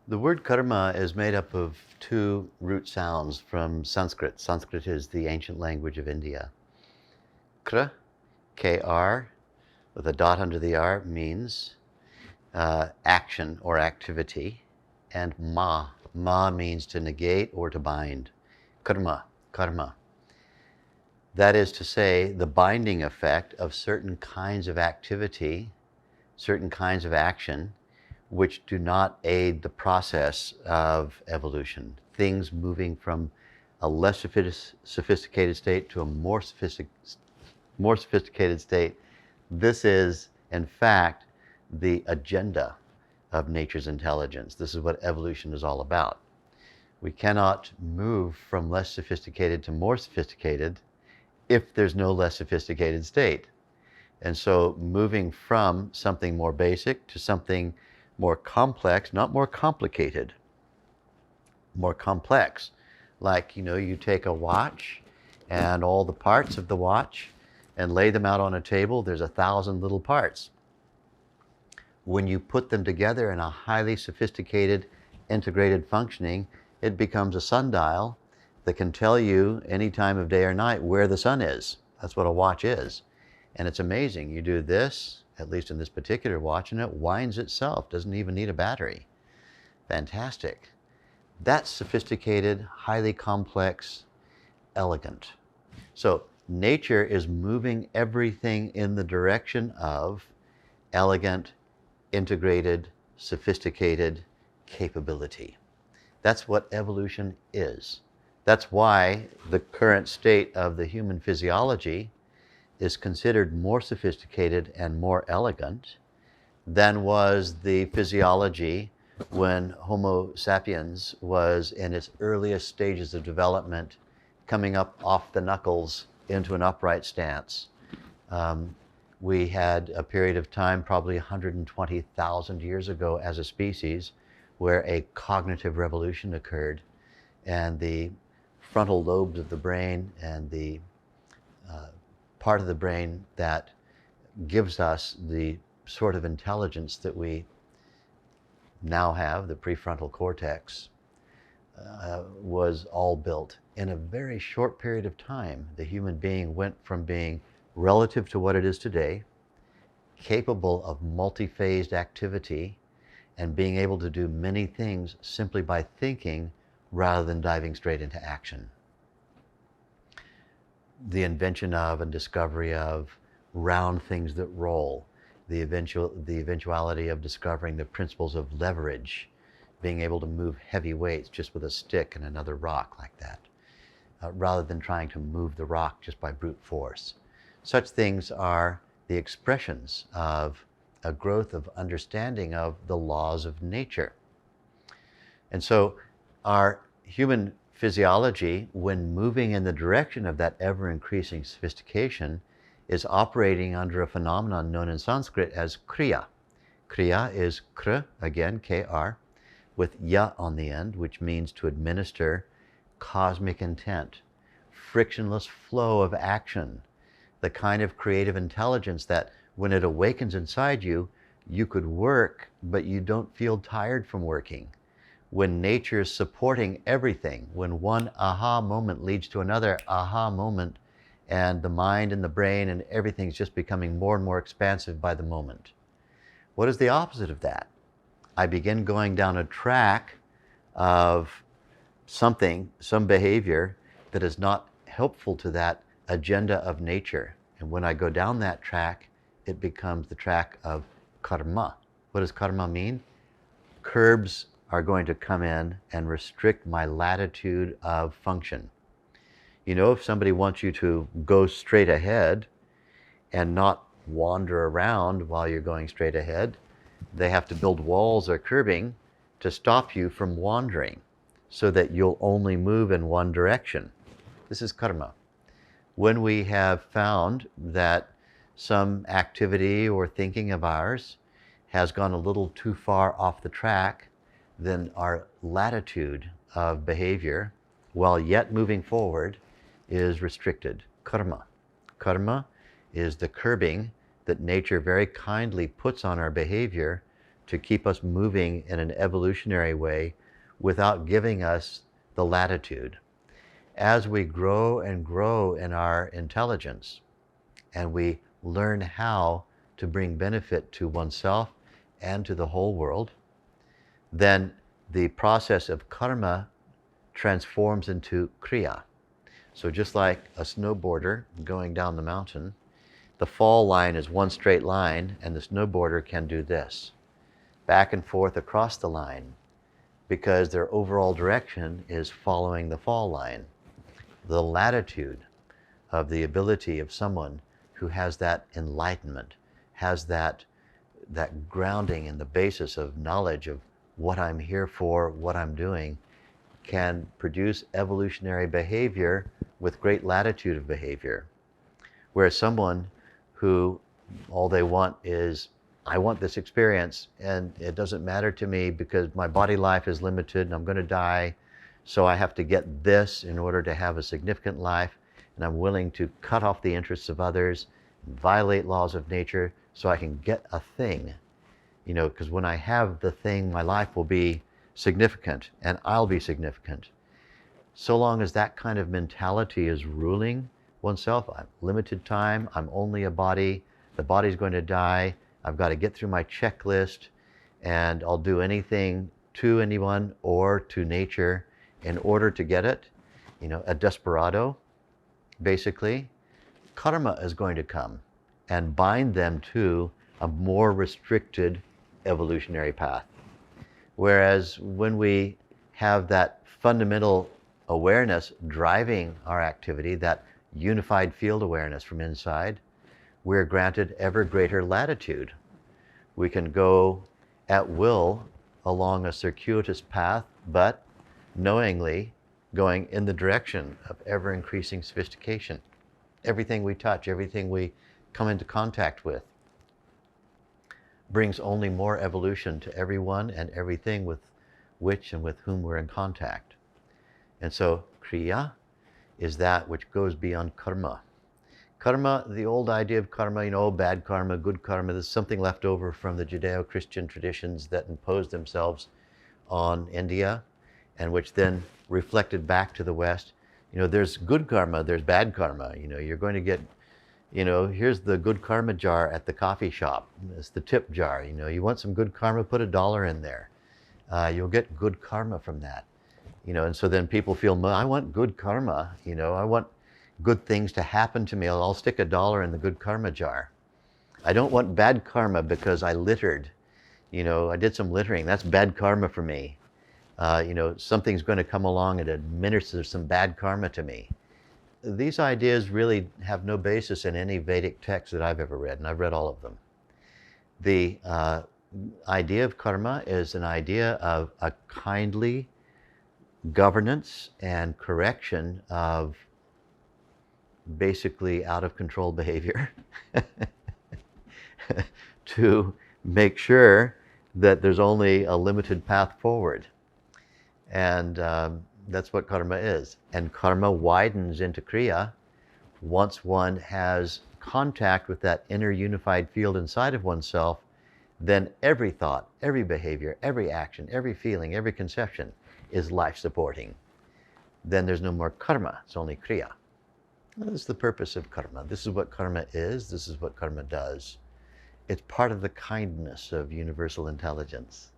The word karma is made up of two root sounds from Sanskrit. Sanskrit is the ancient language of India. Kra, K-R, with a dot under the R, means action or activity. And ma means to negate or to bind. Karma. That is to say, the binding effect of certain kinds of activity, certain kinds of action, which do not aid the process of evolution. Things moving from a less sophisticated state to a more sophisticated state. This is, in fact, the agenda of nature's intelligence. This is what evolution is all about. We cannot move from less sophisticated to more sophisticated if there's no less sophisticated state. And so moving from something more basic to something more complex, not more complicated, more complex. Like, you take a watch and all the parts of the watch and lay them out on a table. There's 1,000 little parts. When you put them together in a highly sophisticated, integrated functioning, it becomes a sundial that can tell you any time of day or night where the sun is. That's what a watch is. And it's amazing. You do this, at least in this particular watch, and it winds itself. Doesn't even need a battery. Fantastic. That's sophisticated, highly complex, elegant. So nature is moving everything in the direction of elegant, integrated, sophisticated capability. That's what evolution is. That's why the current state of the human physiology is considered more sophisticated and more elegant than was the physiology when Homo sapiens was in its earliest stages of development, coming up off the knuckles into an upright stance. We had a period of time, probably 120,000 years ago as a species, where a cognitive revolution occurred, and the frontal lobes of the brain and the part of the brain that gives us the sort of intelligence that we now have, the prefrontal cortex, was all built. In a very short period of time, the human being went from being relative to what it is today, capable of multi-phased activity, and being able to do many things simply by thinking rather than diving straight into action. The invention of and discovery of round things that roll, the eventuality of discovering the principles of leverage, being able to move heavy weights just with a stick and another rock like that, rather than trying to move the rock just by brute force. Such things are the expressions of a growth of understanding of the laws of nature. And so our human physiology, when moving in the direction of that ever-increasing sophistication, is operating under a phenomenon known in Sanskrit as kriya. Kriya is kr, again, K-R, with ya on the end, which means to administer cosmic intent, frictionless flow of action, the kind of creative intelligence that when it awakens inside you, you could work, but you don't feel tired from working. When nature is supporting everything, when one aha moment leads to another aha moment, and the mind and the brain and everything's just becoming more and more expansive by the moment. What is the opposite of that? I begin going down a track of something, some behavior that is not helpful to that agenda of nature. And when I go down that track, it becomes the track of karma. What does karma mean? Curbs are going to come in and restrict my latitude of function. If somebody wants you to go straight ahead and not wander around while you're going straight ahead, they have to build walls or curbing to stop you from wandering so that you'll only move in one direction. This is karma. When we have found that some activity or thinking of ours has gone a little too far off the track, then our latitude of behavior, while yet moving forward, is restricted. Karma. Karma is the curbing that nature very kindly puts on our behavior to keep us moving in an evolutionary way without giving us the latitude. As we grow and grow in our intelligence and we learn how to bring benefit to oneself and to the whole world, then the process of karma transforms into kriya. So just like a snowboarder going down the mountain, the fall line is one straight line, and the snowboarder can do this, back and forth across the line, because their overall direction is following the fall line. The latitude of the ability of someone who has that enlightenment, has that grounding in the basis of knowledge of what I'm here for, what I'm doing, can produce evolutionary behavior with great latitude of behavior. Whereas someone who all they want is, I want this experience and it doesn't matter to me because my body life is limited and I'm going to die, so I have to get this in order to have a significant life, and I'm willing to cut off the interests of others, violate laws of nature so I can get a thing. Because when I have the thing, my life will be significant and I'll be significant. So long as that kind of mentality is ruling oneself, I'm limited time, I'm only a body, the body's going to die, I've got to get through my checklist, and I'll do anything to anyone or to nature in order to get it, a desperado, basically, karma is going to come and bind them to a more restricted evolutionary path. Whereas when we have that fundamental awareness driving our activity, that unified field awareness from inside, we're granted ever greater latitude. We can go at will along a circuitous path, but knowingly going in the direction of ever increasing sophistication. Everything we touch, everything we come into contact with, brings only more evolution to everyone and everything with which and with whom we're in contact. And so kriya is that which goes beyond karma. Karma, the old idea of karma, bad karma, good karma, there's something left over from the Judeo-Christian traditions that imposed themselves on India and which then reflected back to the West. There's good karma, there's bad karma. You're going to get, here's the good karma jar at the coffee shop. It's the tip jar. You want some good karma, put $1 in there. You'll get good karma from that. And so then people feel, I want good karma. I want good things to happen to me. I'll stick $1 in the good karma jar. I don't want bad karma because I littered. I did some littering. That's bad karma for me. Something's going to come along and administer some bad karma to me. These ideas really have no basis in any Vedic text that I've ever read, and I've read all of them. The idea of karma is an idea of a kindly governance and correction of basically out of control behavior to make sure that there's only a limited path forward. And that's what karma is. And karma widens into kriya once one has contact with that inner unified field inside of oneself. Then every thought, every behavior, every action, every feeling, every conception is life supporting. Then there's no more karma, it's only kriya. This is the purpose of karma. This is what karma is. This is what karma does. It's part of the kindness of universal intelligence.